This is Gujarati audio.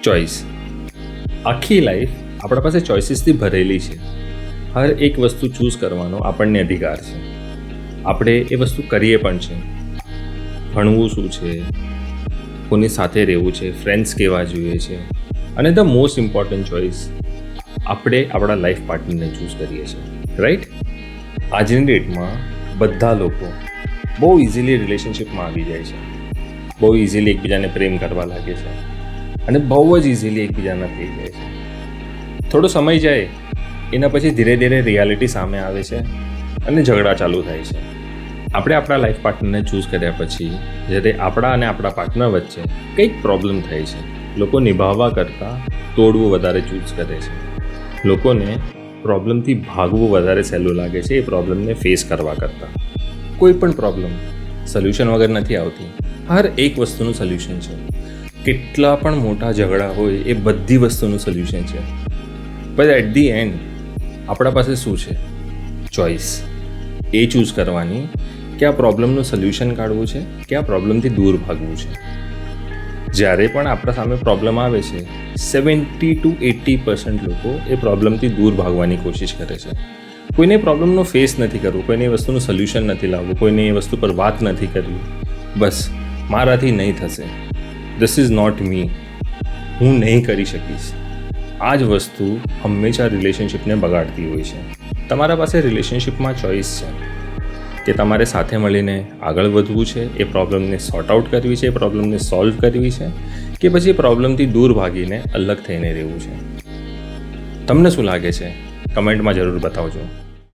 ચોઈસ. આખી લાઈફ આપણા પાસે ચોઇસીસથી ભરેલી છે. હર એક વસ્તુ ચૂઝ કરવાનો આપણને અધિકાર છે. આપણે એ વસ્તુ કરીએ પણ છે. ભણવું શું છે, કોની સાથે રહેવું છે, ફ્રેન્ડ્સ કેવા જોઈએ છે, અને ધ મોસ્ટ ઇમ્પોર્ટન્ટ ચોઈસ આપણે આપણા લાઈફ પાર્ટનરને ચૂઝ કરીએ છીએ, રાઈટ? આજની ડેટમાં બધા લોકો બહુ ઇઝીલી રિલેશનશિપમાં આવી જાય છે, બહુ ઇઝીલી એકબીજાને પ્રેમ કરવા લાગે છે, અને બહુ જ ઇઝીલી એકબીજાના થઈ જાય છે. થોડો સમય જાય એના પછી ધીરે ધીરે રિયાલિટી સામે આવે છે અને ઝઘડા ચાલુ થાય છે. આપણે આપણા લાઈફ પાર્ટનરને ચૂઝ કર્યા પછી જ્યારે આપણા અને આપણા પાર્ટનર વચ્ચે કંઈક પ્રોબ્લેમ થાય છે, લોકો નિભાવવા કરતાં તોડવું વધારે ચૂઝ કરે છે. લોકોને પ્રોબ્લેમથી ભાગવું વધારે સહેલું લાગે છે એ પ્રોબ્લેમને ફેસ કરવા કરતાં. કોઈ પણ પ્રોબ્લેમ સોલ્યુશન વગર નથી આવતી. હર એક વસ્તુનું સોલ્યુશન છે. કેટલા પણ મોટા ઝઘડા હોય એ બધી વસ્તુનું સોલ્યુશન છે. બટ એટ ધી એન્ડ આપણા પાસે શું છે? ચોઈસ. એ ચૂઝ કરવાની કે આ પ્રોબ્લેમનું સોલ્યુશન કાઢવું છે કે આ પ્રોબ્લેમથી દૂર ભાગવું છે. જ્યારે પણ આપણા સામે પ્રોબ્લેમ આવે છે 70 to 80% લોકો એ પ્રોબ્લેમથી દૂર ભાગવાની કોશિશ કરે છે. કોઈને પ્રોબ્લેમનો ફેસ નથી કરવું, કોઈને એ વસ્તુનું સોલ્યુશન નથી લાવવું, કોઈને એ વસ્તુ પર વાત નથી કરવી. બસ મારાથી નહીં થશે, ધીસ ઇઝ નોટ મી, હું નહીં કરી શકીશ. આ જ વસ્તુ હંમેશા રિલેશનશિપને બગાડતી હોય છે. તમારા પાસે રિલેશનશિપમાં ચોઈસ છે કે તમારે સાથે મળીને આગળ વધવું છે, એ પ્રોબ્લેમને સોર્ટ આઉટ કરવી છે, એ પ્રોબ્લેમને સોલ્વ કરવી છે, કે પછી પ્રોબ્લેમથી દૂર ભાગીને અલગ થઈને રહેવું છે. તમને શું લાગે છે? કમેન્ટમાં જરૂર બતાવજો.